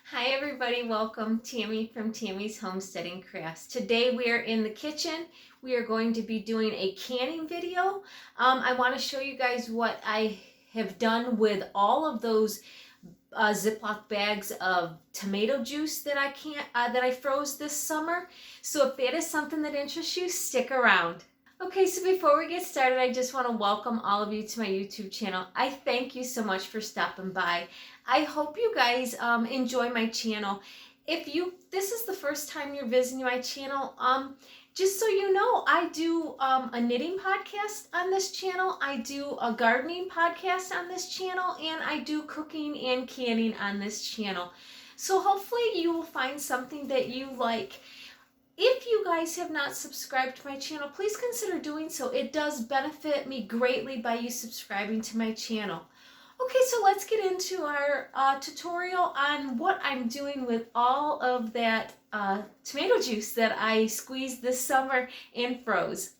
Hi everybody, welcome. Tammy from Tammy's Homesteading Crafts. Today we are in the kitchen. We are going to be doing a canning video. I want to show you guys what I have done with all of those Ziploc bags of tomato juice that I froze this summer. So if that is something that interests you, stick around. Okay, so before we get started, I just want to welcome all of you to my YouTube channel. I thank you so much for stopping by. I hope you guys enjoy my channel. If this is the first time you're visiting my channel, just so you know, I do a knitting podcast on this channel, I do a gardening podcast on this channel, and I do cooking and canning on this channel. So hopefully you will find something that you like. If you guys have not subscribed to my channel, please consider doing so. It does benefit me greatly by you subscribing to my channel. Okay, so let's get into our tutorial on what I'm doing with all of that tomato juice that I squeezed this summer and froze.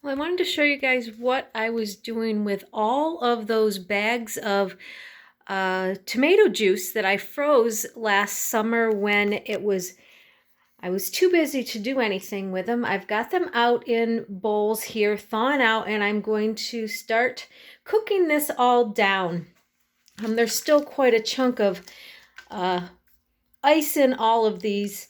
Well, I wanted to show you guys what I was doing with all of those bags of tomato juice that I froze last summer when I was too busy to do anything with them. I've got them out in bowls here, thawing out, and I'm going to start cooking this all down. There's still quite a chunk of ice in all of these,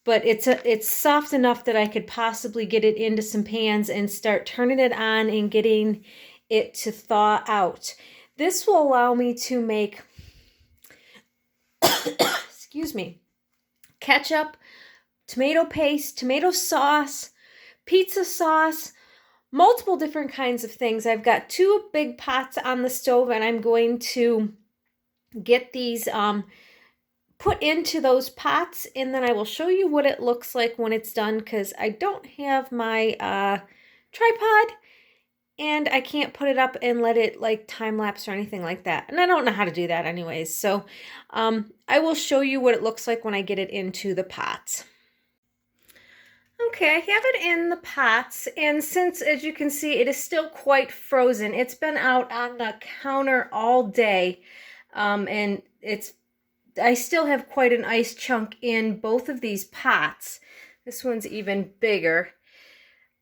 but it's soft enough that I could possibly get it into some pans and start turning it on and getting it to thaw out. This will allow me to make, excuse me, ketchup, tomato paste, tomato sauce, pizza sauce, multiple different kinds of things. I've got two big pots on the stove, and I'm going to get these put into those pots, and then I will show you what it looks like when it's done, because I don't have my tripod, and I can't put it up and let it like time lapse or anything like that. And I don't know how to do that anyways. So I will show you what it looks like when I get it into the pots. Okay, I have it in the pots, and since, as you can see, it is still quite frozen, it's been out on the counter all day, and I still have quite an ice chunk in both of these pots. This one's even bigger,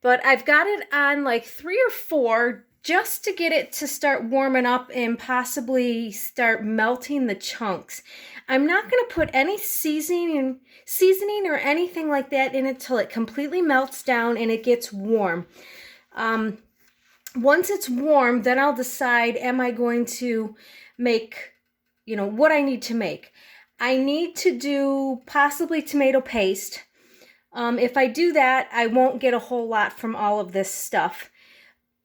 but I've got it on like 3 or 4 just to get it to start warming up and possibly start melting the chunks. I'm not going to put any seasoning or anything like that in it till it completely melts down and it gets warm. Once it's warm, then I'll decide, am I going to make, what I need to make. I need to do possibly tomato paste. If I do that, I won't get a whole lot from all of this stuff.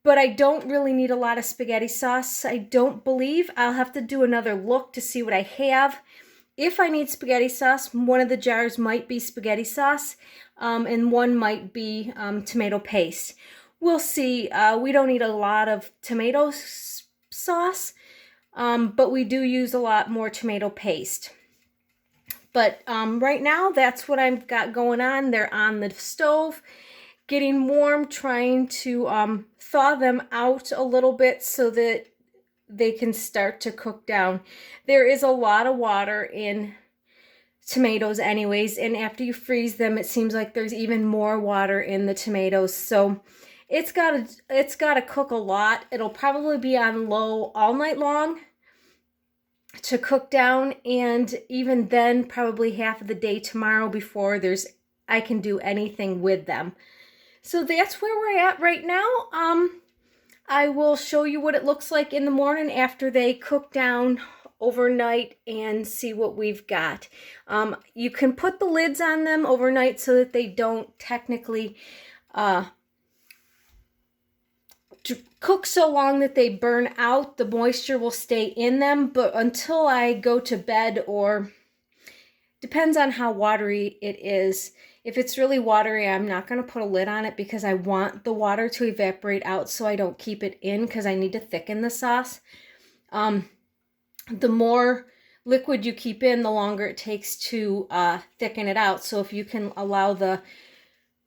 But I don't really need a lot of spaghetti sauce, I don't believe. I'll have to do another look to see what I have. If I need spaghetti sauce, one of the jars might be spaghetti sauce, and one might be tomato paste. We'll see. We don't need a lot of tomato sauce, but we do use a lot more tomato paste. But right now, that's what I've got going on. They're on the stove, getting warm, trying to thaw them out a little bit so that they can start to cook down. There is a lot of water in tomatoes anyways, and after you freeze them, it seems like there's even more water in the tomatoes. So it's got to cook a lot. It'll probably be on low all night long to cook down, and even then probably half of the day tomorrow before I can do anything with them. So that's where we're at right now. I will show you what it looks like in the morning after they cook down overnight and see what we've got. You can put the lids on them overnight so that they don't technically cook so long that they burn out. The moisture will stay in them, but until I go to bed, or depends on how watery it is. If it's really watery, I'm not going to put a lid on it because I want the water to evaporate out so I don't keep it in, because I need to thicken the sauce. The more liquid you keep in, the longer it takes to thicken it out. So if you can allow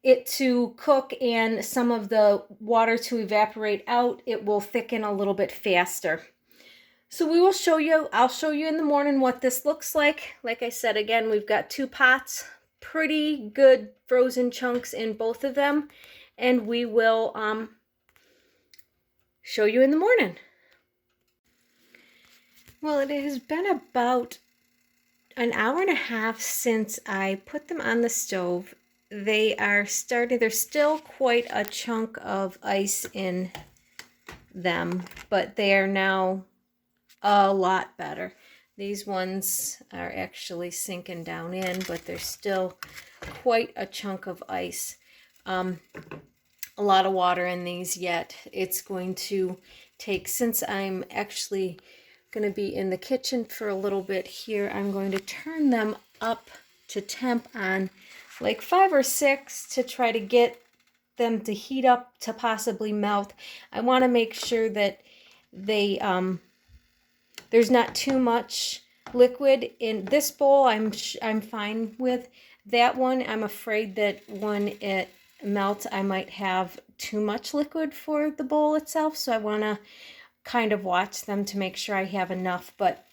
it to cook and some of the water to evaporate out, it will thicken a little bit faster. So we will show you, I'll show you in the morning what this looks like. Like I said, again, we've got 2 pots, pretty good frozen chunks in both of them. And we will show you in the morning. Well, it has been about an hour and a half since I put them on the stove. They're still quite a chunk of ice in them, but they are now a lot better. These ones are actually sinking down in, but there's still quite a chunk of ice. A lot of water in these yet. It's going to take, since I'm actually going to be in the kitchen for a little bit here, I'm going to turn them up to temp on like 5 or 6 to try to get them to heat up to possibly melt. I want to make sure that they there's not too much liquid in this bowl. I'm fine with that one. I'm afraid that when it melts, I might have too much liquid for the bowl itself. So I want to kind of watch them to make sure I have enough. But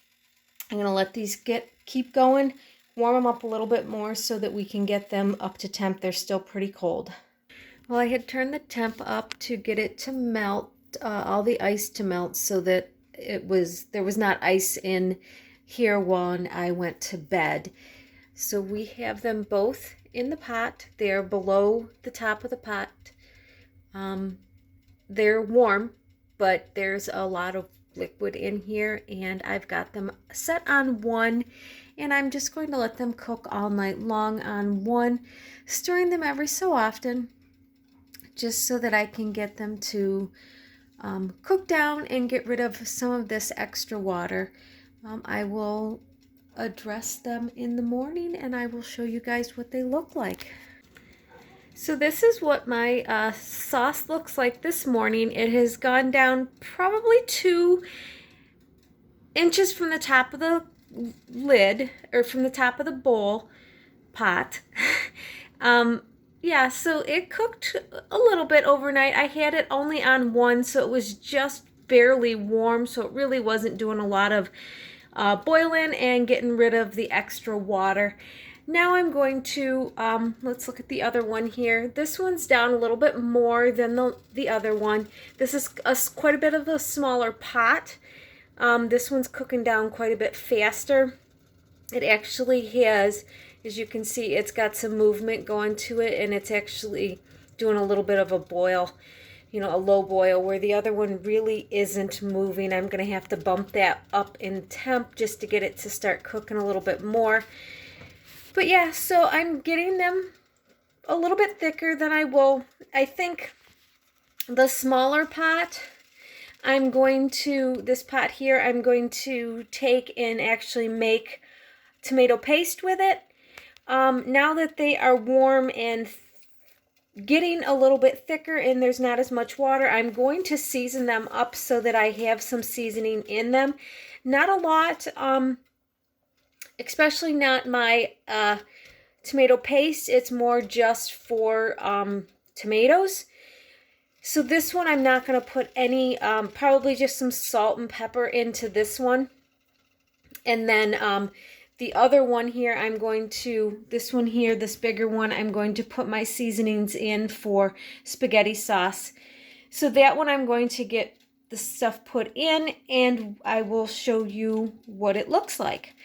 I'm going to let these keep going, warm them up a little bit more so that we can get them up to temp. They're still pretty cold. Well, I had turned the temp up to get it to melt, all the ice to melt, so that there was not ice in here when I went to bed. So we have them both in the pot. They're below the top of the pot. They're warm, but there's a lot of liquid in here, and I've got them set on 1, and I'm just going to let them cook all night long on 1, stirring them every so often, just so that I can get them to cook down and get rid of some of this extra water. I will address them in the morning, and I will show you guys what they look like. So this is what my sauce looks like this morning. It has gone down probably 2 inches from the top of the lid, or from the top of the bowl pot. Yeah, so it cooked a little bit overnight. I had it only on 1, so it was just barely warm, so it really wasn't doing a lot of boiling and getting rid of the extra water. Now I'm going to, let's look at the other one here. This one's down a little bit more than the other one. This is quite a bit of a smaller pot. This one's cooking down quite a bit faster. It actually has, as you can see, it's got some movement going to it, and it's actually doing a little bit of a boil, you know, a low boil, where the other one really isn't moving. I'm going to have to bump that up in temp just to get it to start cooking a little bit more. But yeah, so I'm getting them a little bit thicker than I think the smaller pot, this pot here, I'm going to take and actually make tomato paste with it. Now that they are warm and getting a little bit thicker and there's not as much water, I'm going to season them up so that I have some seasoning in them. Not a lot, especially not my tomato paste. It's more just for tomatoes. So this one I'm not going to put any, probably just some salt and pepper into this one. And then the other one here, this one here, this bigger one, I'm going to put my seasonings in for spaghetti sauce. So that one I'm going to get the stuff put in, and I will show you what it looks like.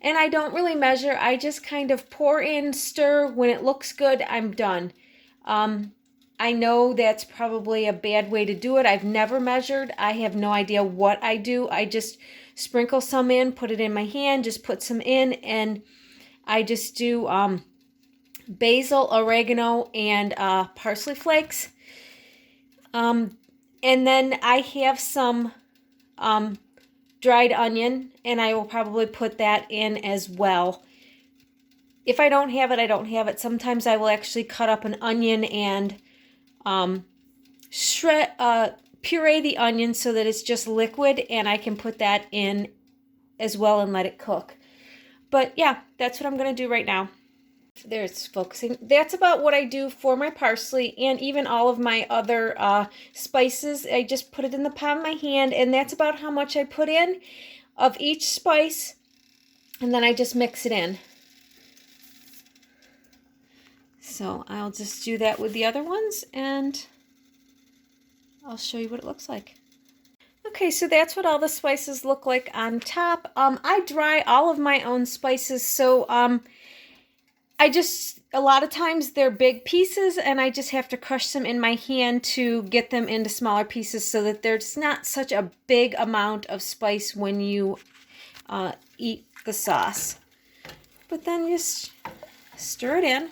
And I don't really measure. I just kind of pour in, stir. When it looks good, I'm done. I know that's probably a bad way to do it. I've never measured. I have no idea what I do. I just sprinkle some in, put it in my hand, just put some in, and I just do basil, oregano, and parsley flakes. And then I have some dried onion, and I will probably put that in as well. If I don't have it, I don't have it. Sometimes I will actually cut up an onion and puree the onion so that it's just liquid, and I can put that in as well and let it cook. But yeah, that's what I'm going to do right now. There it's focusing. That's about what I do for my parsley and even all of my other spices. I just put it in the palm of my hand, and that's about how much I put in of each spice, and then I just mix it in. So I'll just do that with the other ones, and I'll show you what it looks like. Okay, so that's what all the spices look like on top. I dry all of my own spices, so a lot of times they're big pieces, and I just have to crush them in my hand to get them into smaller pieces so that there's not such a big amount of spice when you eat the sauce. But then just stir it in.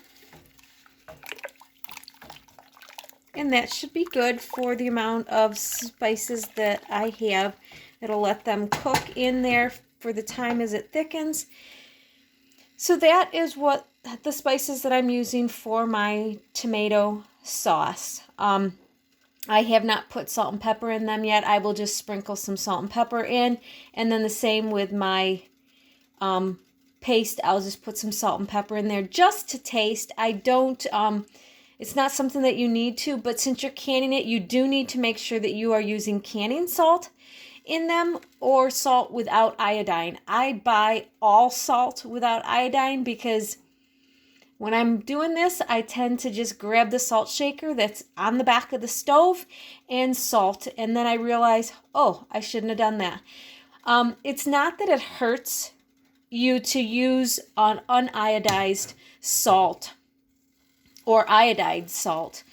And that should be good for the amount of spices that I have. It'll let them cook in there for the time as it thickens. So that is what the spices that I'm using for my tomato sauce. I have not put salt and pepper in them yet. I will just sprinkle some salt and pepper in. And then the same with my paste. I'll just put some salt and pepper in there just to taste. I don't... It's not something that you need to, but since you're canning it, you do need to make sure that you are using canning salt in them or salt without iodine. I buy all salt without iodine because when I'm doing this, I tend to just grab the salt shaker that's on the back of the stove and salt, and then I realize, oh, I shouldn't have done that. It's not that it hurts you to use an uniodized salt or iodized salt.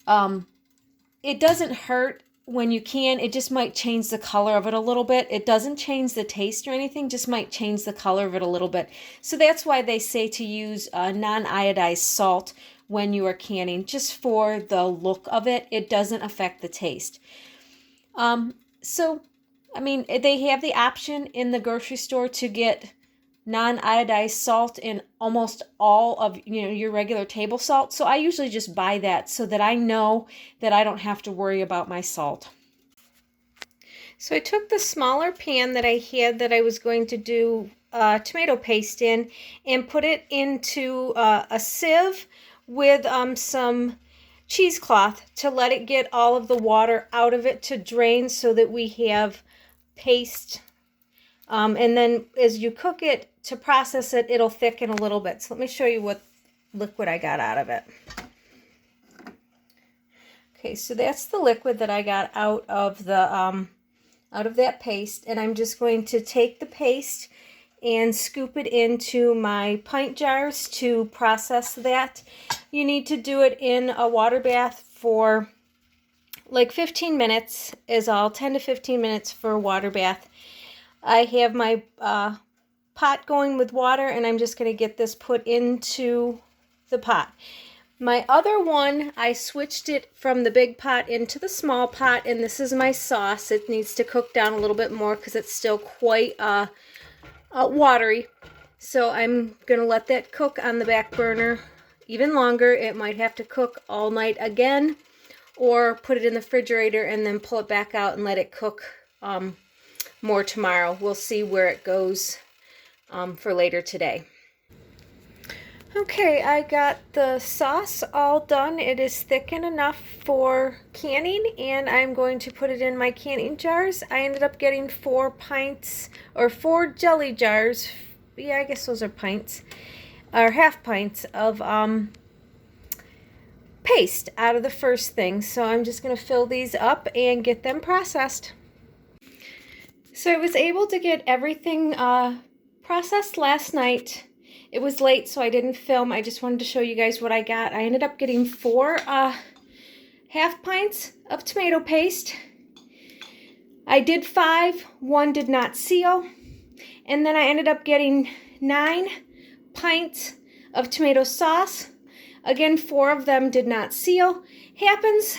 It doesn't hurt when you can. It just might change the color of it a little bit. It doesn't change the taste or anything, just might change the color of it a little bit. So that's why they say to use non-iodized salt when you are canning, just for the look of it. It doesn't affect the taste. So, I mean, they have the option in the grocery store to get non-iodized salt in almost all of your regular table salt. So I usually just buy that so that I know that I don't have to worry about my salt. So I took the smaller pan that I had that I was going to do tomato paste in and put it into a sieve with some cheesecloth to let it get all of the water out of it to drain so that we have paste. And then as you cook it, to process it, it'll thicken a little bit. So let me show you what liquid I got out of it. Okay, so that's the liquid that I got out of the out of that paste, and I'm just going to take the paste and scoop it into my pint jars to process that. You need to do it in a water bath for like 15 minutes is all, 10 to 15 minutes for a water bath. I have my pot going with water, and I'm just going to get this put into the pot. My other one, I switched it from the big pot into the small pot, and this is my sauce. It needs to cook down a little bit more because it's still quite watery. So I'm going to let that cook on the back burner even longer. It might have to cook all night again, or put it in the refrigerator and then pull it back out and let it cook more tomorrow. We'll see where it goes for later today. Okay, I got the sauce all done. It is thickened enough for canning, and I'm going to put it in my canning jars. I ended up getting 4 pints, or 4 jelly jars. Yeah, I guess those are pints, or half pints of paste out of the first thing. So I'm just going to fill these up and get them processed. So I was able to get everything processed last night. It was late, so I didn't film. I just wanted to show you guys what I got. I ended up getting 4 half pints of tomato paste. I did 5. 1 did not seal. And then I ended up getting 9 pints of tomato sauce. Again, 4 of them did not seal. Happens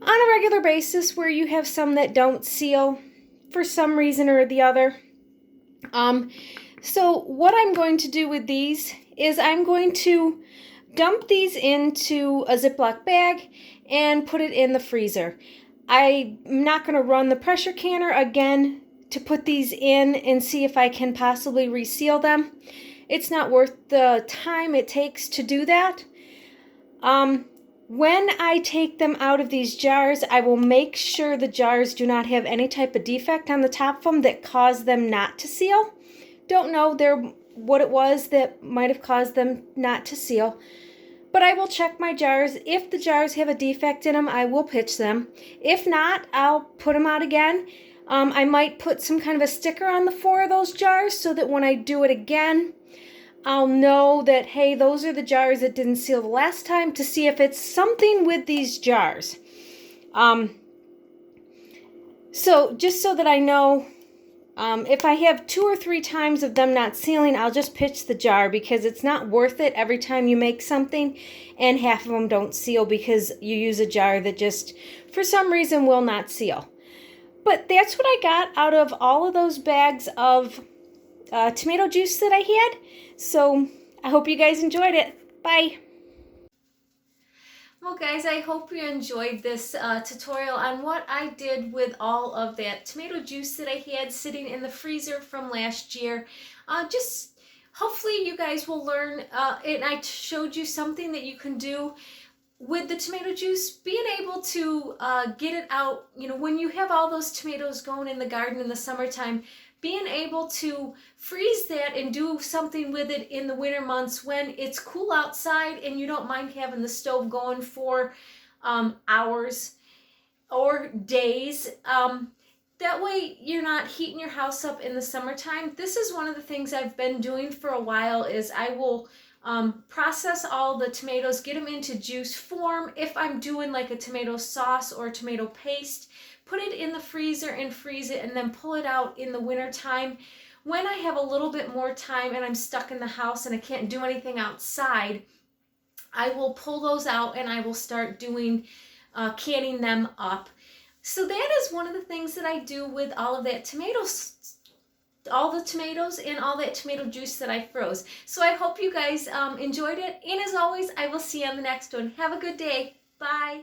on a regular basis where you have some that don't seal for some reason or the other. So what I'm going to do with these is I'm going to dump these into a Ziploc bag and put it in the freezer. I'm not going to run the pressure canner again to put these in and see if I can possibly reseal them. It's not worth the time it takes to do that. When I take them out of these jars, I will make sure the jars do not have any type of defect on the top of them that cause them not to seal. Don't know what it was that might have caused them not to seal. But I will check my jars. If the jars have a defect in them, I will pitch them. If not, I'll put them out again. I might put some kind of a sticker on the 4 of those jars so that when I do it again, I'll know that, hey, those are the jars that didn't seal the last time, to see if it's something with these jars. So just so that I know, if I have 2 or 3 times of them not sealing, I'll just pitch the jar, because it's not worth it every time you make something and half of them don't seal because you use a jar that just, for some reason, will not seal. But that's what I got out of all of those bags of tomato juice that I had. So I hope you guys enjoyed it. Bye. Well guys, I hope you enjoyed this tutorial on what I did with all of that tomato juice that I had sitting in the freezer from last year. Just hopefully you guys will learn, and I showed you something that you can do with the tomato juice, being able to get it out, you know, when you have all those tomatoes going in the garden in the summertime, being able to freeze that and do something with it in the winter months when it's cool outside and you don't mind having the stove going for hours or days. That way you're not heating your house up in the summertime. This is one of the things I've been doing for a while, is I will process all the tomatoes, get them into juice form. If I'm doing like a tomato sauce or tomato paste, put it in the freezer and freeze it, and then pull it out in the winter time. When I have a little bit more time and I'm stuck in the house and I can't do anything outside, I will pull those out and I will start doing, canning them up. So that is one of the things that I do with all of that all the tomatoes and all that tomato juice that I froze. So I hope you guys enjoyed it. And as always, I will see you on the next one. Have a good day. Bye.